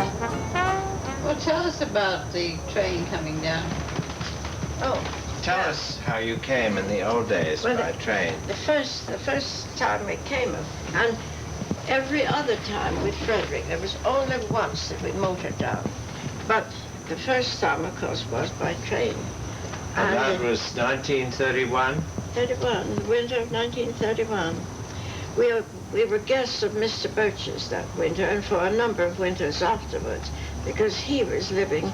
Well, tell us about the train coming down. Oh, Tell us how you came in the old days by train. the first time we came, and every other time with Frederick, there was only once that we motored down. But the first time, of course, was by train. And that was 1931? 31, the winter of 1931. We were guests of Mr. Birch's that winter, and for a number of winters afterwards, because he was living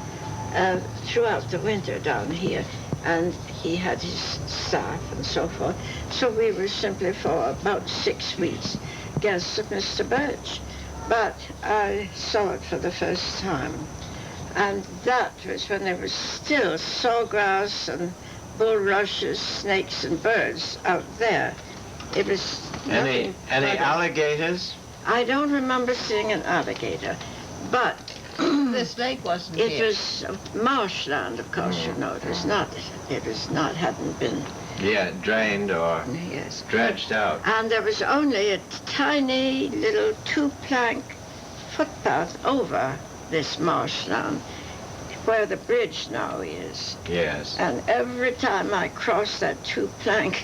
throughout the winter down here, and he had his staff and so forth. So we were simply for about 6 weeks guests of Mr. Birch. But I saw it for the first time. And that was when there was still sawgrass and bulrushes, snakes and birds out there. It was Any alligators? I don't remember seeing an alligator, but This lake wasn't it here. was marshland, of course, you know. It was not, hadn't been, Yeah, drained or yes. dredged out. And there was only a tiny little 2-plank footpath over this marshland where the bridge now is. Yes. And every time I crossed that 2-plank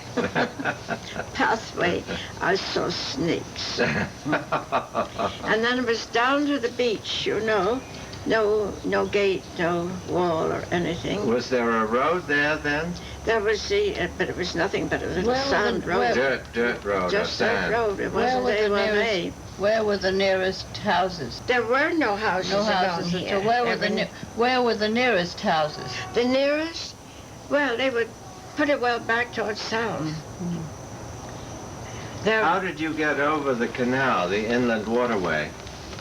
pathway, I saw snakes. And then it was down to the beach, you know. No gate, no wall or anything. Was there a road there then? There was but it was nothing but a little sand road. Dirt road Just or that sand? road. It wasn't A1A. Where were the nearest houses? There were no houses No around houses at here. all. Where were the nearest houses? The nearest? Well, they would put it well back towards town. There, How did you get over the canal, the inland waterway?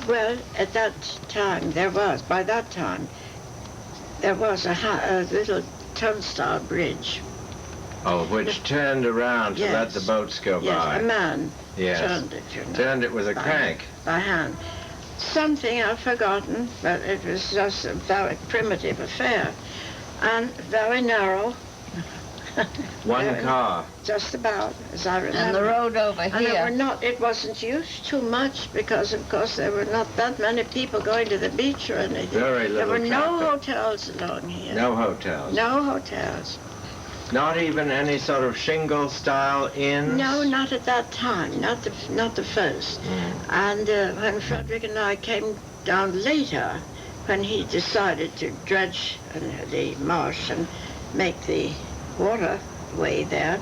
well, at that time, by that time, there was a little turnstile bridge. Oh, which turned around to let Yes. the boats go Yes, by. a man Yes. turned it, you know. Turned it with a crank. By hand. Something I've forgotten, but it was just a very primitive affair. And very narrow. One Very- car. Just about, as I remember. And the road over And here. it wasn't used too much because, of course, there were not that many people going to the beach or anything. Very There little were no traffic. hotels along here. No hotels. No hotels. Not even any sort of shingle-style inns? No, not at that time. Not the first. And when Frederick and I came down later, when he decided to dredge the marsh and make the waterway there,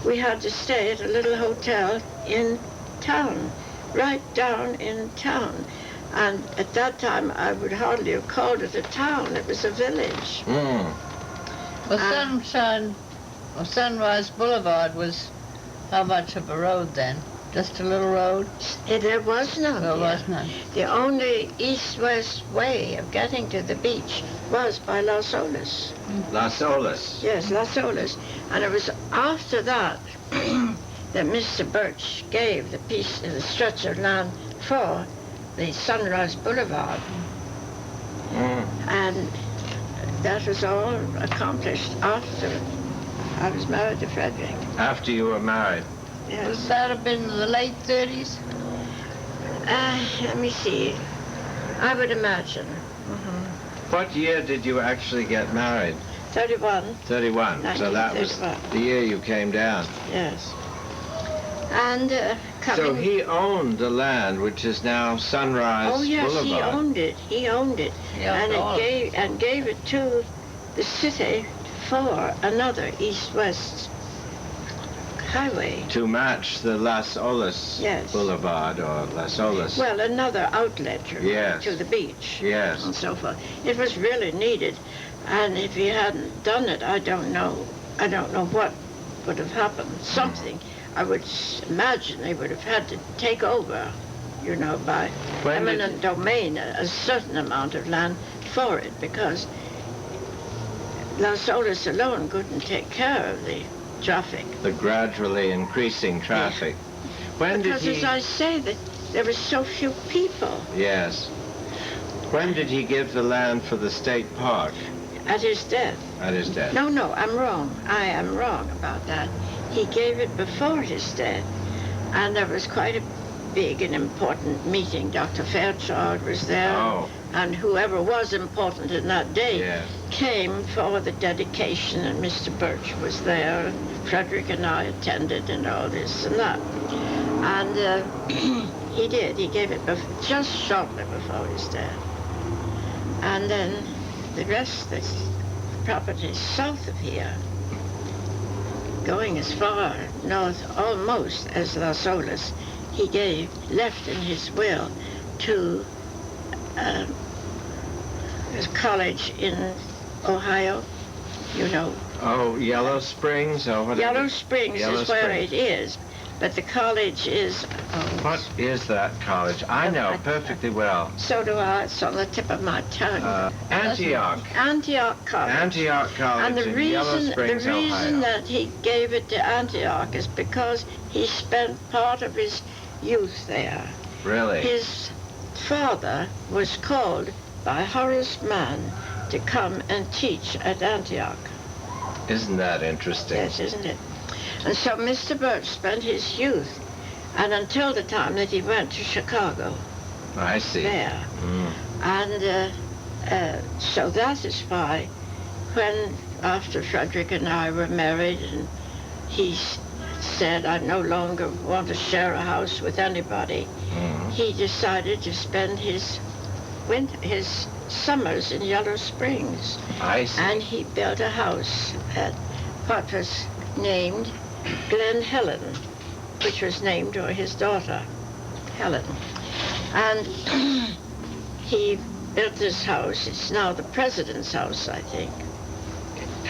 we had to stay at a little hotel in town, right down in town. And at that time, I would hardly have called it a town. It was a village. Well, Sunrise Boulevard was how much of a road then? Just a little road? There was none. There here. was none. The only east-west way of getting to the beach was by Las Olas. Las Olas. Yes, Las Olas. And it was after that that Mr. Birch gave the stretch of land for the Sunrise Boulevard. And that was all accomplished after I was married to Frederick. After you were married. Would Yes. that have been the late 30s? Let me see. I would imagine. What year did you actually get married? 31, 31. So that was 1931. the year you came down. yes. And So coming... he owned the land, which is now Sunrise Oh, yes, Boulevard. he owned it. He owned it. He owned all of it. And gave it to the city for another east-west highway. To match the Las Olas Yes. Boulevard or Las Olas. Well, another outlet you know, Yes. to the beach. Yes. And so forth. It was really needed. And if he hadn't done it, I don't know what would have happened. Something. I would imagine they would have had to take over, you know, by When did- eminent domain, a certain amount of land for it, because Las Olas alone couldn't take care of the traffic. The gradually increasing traffic. When did Because, he... as I say, that there were so few people Yes. When did he give the land for the state park? at his death. At his death. No, I'm wrong. I am wrong about that. he gave it before his death, and there was quite a big and important meeting. Dr. Fairchild was there, Oh. and whoever was important in that day Yes. came for the dedication, and Mr. Birch was there, and Frederick and I attended, and all this and that. And he did. He gave it just shortly before his death. And then the rest, the property south of here, going as far north almost as Las Olas, he left in his will to a college in Ohio, you know. Oh, Yellow Springs or whatever? Yellow Springs is where it is, but the college is... What is that college? I know perfectly well. So do I. It's on the tip of my tongue. Antioch. Antioch College. Antioch College And the in Yellow reason Springs, Ohio. that he gave it to Antioch is because he spent part of his youth there. Really? His father was called by Horace Mann to come and teach at Antioch. Isn't that interesting? Yes, isn't it? And so Mr. Birch spent his youth, and until the time that he went to Chicago, I see. there. Mm. And so that is why when, after Frederick and I were married, and he said, I no longer want to share a house with anybody, he decided to spend his summers in Yellow Springs. I see. And he built a house at what was named Glen Helen, which was named for his daughter, Helen. And he built this house. It's now the president's house, I think.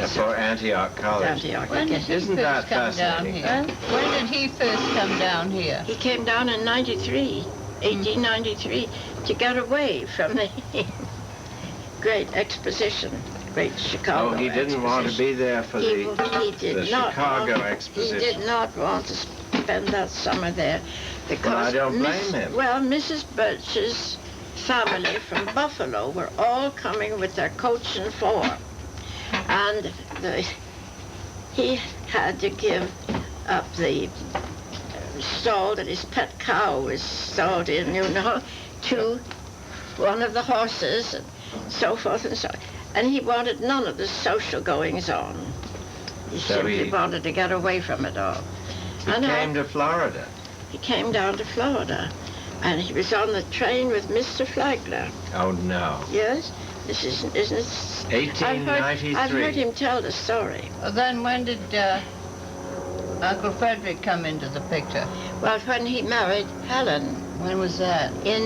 For Antioch College. Antioch, When did yes. he Isn't that first come down fascinating? here? When did he first come down here? He came down in 1893, to get away from the great exposition, great Chicago Oh, he didn't want to be there for He the did not Chicago want- exposition. He did not want to spend that summer there because Well, I don't blame him. Well, Mrs. Birch's family from Buffalo were all coming with their coach and four, and he had to give up the stall that his pet cow was stalled in, you know, to one of the horses and so forth and so on. And he wanted none of the social goings on. He So simply he- wanted to get away from it all. He And came to Florida. he came down to Florida, and he was on the train with Mr. Flagler. Oh, no. Yes? This isn't it? 1893. I've heard him tell the story. Well, then when did Uncle Frederick come into the picture? Well, when he married Helen When was that? in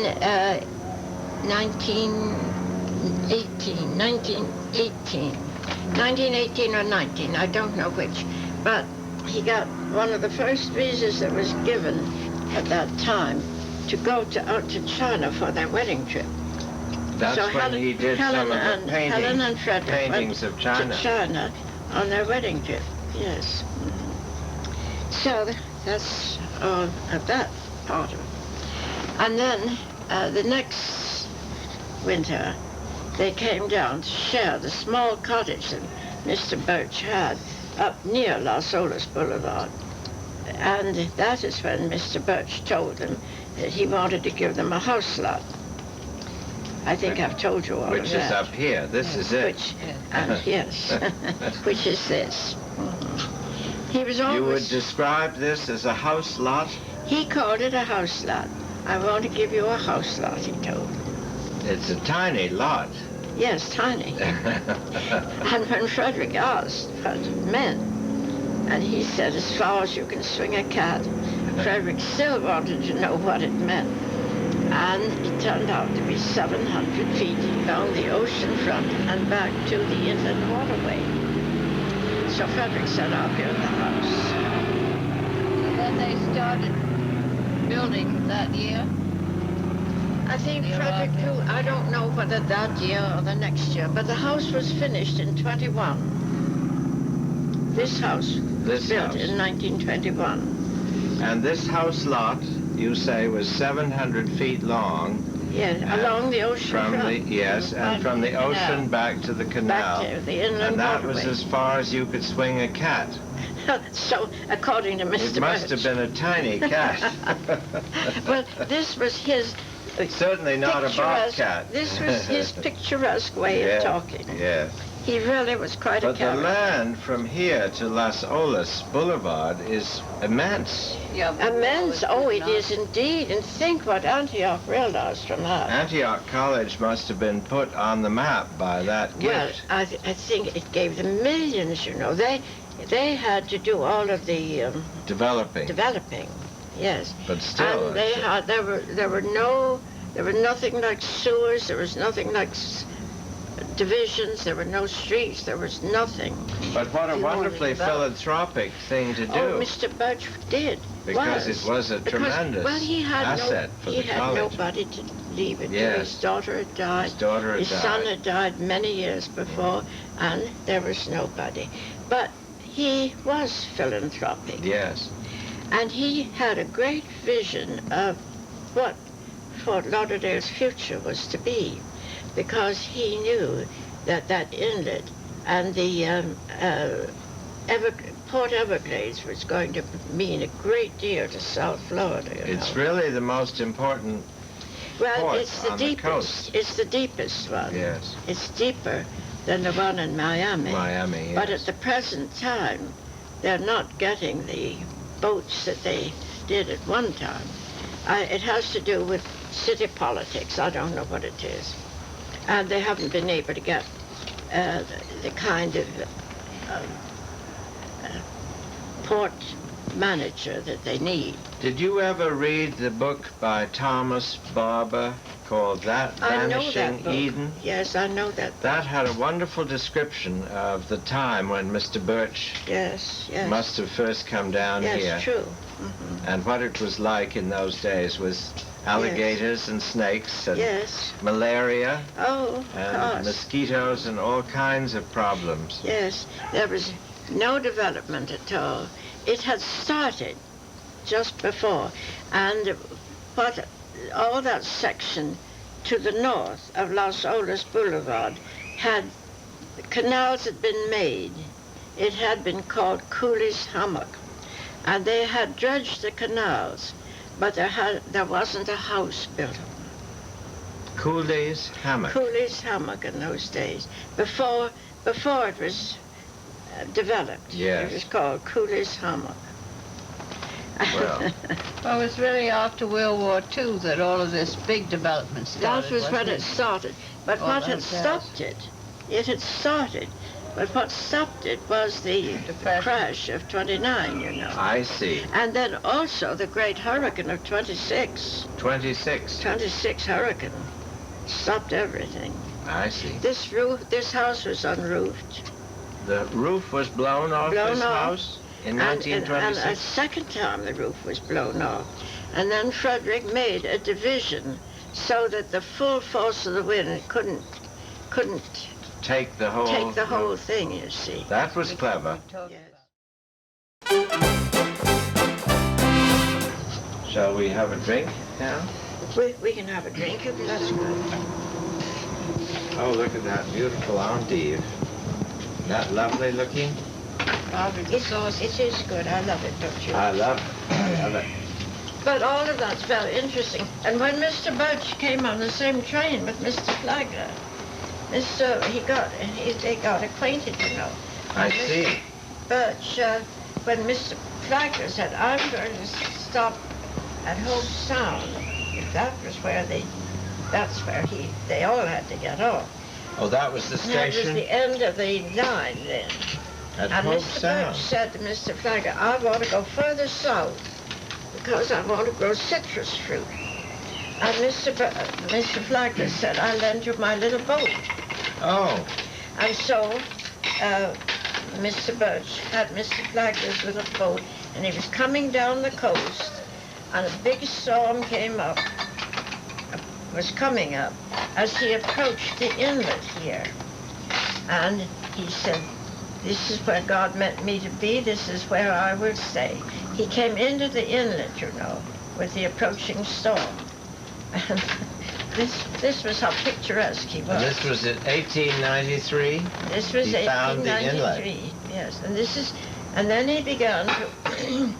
1918 or 19, I don't know which. But he got one of the first visas that was given at that time to go out to China for their wedding trip. That's So when he did some of the Helen and Frederick paintings went of China. to China on their wedding trip, yes. So that's all of that part of it. And then the next winter, they came down to share the small cottage that Mr. Birch had up near Las Olas Boulevard. And that is when Mr. Birch told them that he wanted to give them a house lot. I think I've told you all Which of is that. up here. This is it. Which, yes, which is this. He was You would always, describe this as a house lot? he called it a house lot. I want to give you a house lot, he told them. It's a tiny lot. Yes, tiny. And when Frederick asked what it meant, and he said, as far as you can swing a cat, Frederick still wanted to know what it meant. And it turned out to be 700 feet down the ocean front and back to the inland waterway. So Frederick said, I'll build the house. And then they started building that year? I think Yeah, Frederick okay. too, I don't know whether that year or the next year, but the house was finished in 21. This house was This built house. in 1921. And this house lot, you say, was 700 feet long. Yeah, along the ocean From the, front. yes, and from the ocean back to the canal. Back to the inland And that was waterway. as far as you could swing a cat. So, according to Mr. It must Birch. have been a tiny cat. Well, this was his Certainly not a bobcat. This was his picturesque way of talking. Yes. He really was quite a But the character. land from here to Las Olas Boulevard is immense. Yeah, Immense. Oh, it not. is indeed. And think what Antioch realized from that. Antioch College must have been put on the map by that Well, gift. I think it gave them millions, you know. They had to do all of the developing, yes. But still, And they had there were nothing like sewers. There was nothing like divisions. There were no streets. There was nothing. But what a You wanted wonderfully to develop. philanthropic thing to do. Oh, Mr. Birch did. Because it was a tremendous well, he had asset for he the had college. nobody to leave it to. Yes. His daughter had died. His daughter had His died. son had died many years before, and there was nobody. But he was philanthropic. Yes. And he had a great vision of what Fort Lauderdale's future was to be, because he knew that that inlet and the Port Everglades was going to mean a great deal to South Florida. You It's know. really the most important Well, port it's the on the deepest. coast. It's the deepest one. Yes. It's deeper than the one in Miami. Miami, But yes. at the present time, they're not getting the boats that they did at one time. It has to do with city politics. I don't know what it is. And they haven't been able to get the kind of port manager that they need. Did you ever read the book by Thomas Barber called That I know Vanishing that book. Eden? Yes, I know that book. That had a wonderful description of the time when Mr. Birch Yes, yes. must have first come down yes, here. true. Hmm. And what it was like in those days was alligators and snakes and Yes. malaria Oh, of and course. mosquitoes and all kinds of problems. Yes, there was no development at all. It had started just before, and all that section to the north of Las Olas Boulevard canals had been made. It had been called Cooley's Hammock, and they had dredged the canals, but there wasn't a house built. Cooley's Hammock. Cooley's Hammock in those days, before it was developed. Yes. It was called Cooley's Hammock. Well. Well, it was really after World War II that all of this big development started. That was when wasn't it started. But Oh, what had those stopped it had started. But what stopped it was the Depression. crash of 29, you know. I see. And then also the great hurricane of 26. 26. 26 hurricane stopped everything. I see. This house was unroofed. The roof was blown off Blown this off. house in And a 1926. second time the roof was blown off. And then Frederick made a division so that the full force of the wind couldn't Take the whole... take the whole thing, you see. That was it? clever. Yes. Shall we have a drink now? We can have a drink if that's good. Oh, look at that beautiful endive. Isn't that lovely looking? Barbara, the sauce. It is good. I love it, don't you? I love it. I love it. But all of that's very interesting. And when Mr. Birch came on the same train with Mr. Flagler, they got acquainted, you know. I And see. Mr. Birch, when Mr. Flagler said, I'm going to stop at Hope Sound, that was where that's where they all had to get off. Oh, that was the That was station the end of the line then. at And Hope Mr. Sound. Birch said to Mr. Flagler, I want to go further south because I want to grow citrus fruit. And Mr. Flagler said, I'll lend you my little boat. Oh, And so Mr. Birch had Mr. Flagler's little boat, and he was coming down the coast, and a big storm was coming up as he approached the inlet here. And he said, this is where God meant me to be, this is where I will stay. He came into the inlet, you know, with the approaching storm. And this was how picturesque he was. and this was in 1893? This was He found the 1893. Yes, and then he began to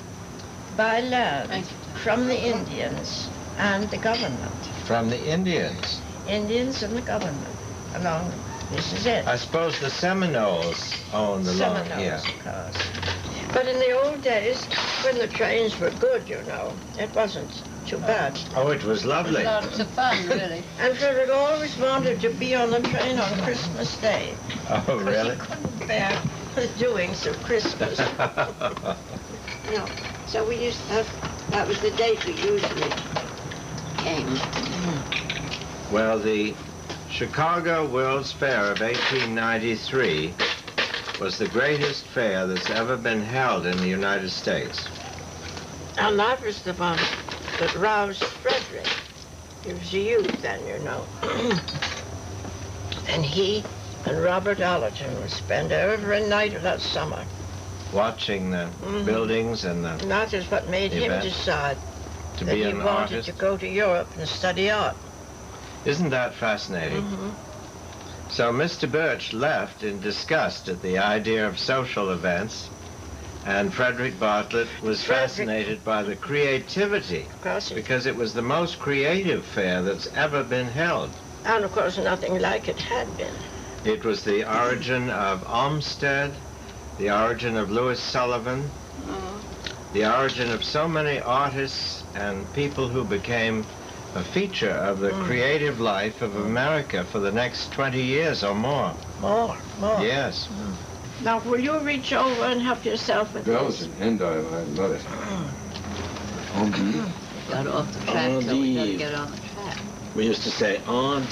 buy land from the Indians and the government. From the Indians? Indians and the government. Along, this is it. I suppose the Seminoles owned the land here. Seminoles, of course. But in the old days, when the trains were good, you know, it wasn't too bad. Oh, it was lovely. Lots of fun, really. And Frederick always wanted to be on the train on Christmas Day. Oh, really? He couldn't bear the doings of Christmas. No. So we used to have, that was the date we usually came. Well, the Chicago World's Fair of 1893 was the greatest fair that's ever been held in the United States. And that was the one that roused Frederick. He was a youth then, you know. And he and Robert Allerton would spend every night of that summer. Watching the buildings and the... And that is what made him event. decide To that be he an wanted artist. to go to Europe and study art. Isn't that fascinating? So Mr. Birch left in disgust at the idea of social events, and Frederick Bartlett was fascinated by the creativity, Of course, because it was the most creative fair that's ever been held. and of course nothing like it had been. It was the origin of Olmsted, the origin of Louis Sullivan, the origin of so many artists and people who became a feature of the creative life of America for the next 20 years or more. More. Yes. Now, will you reach over and help yourself with Bells this? and Endive, I love it. Got off the track, so we gotta get on the track. We used to say, on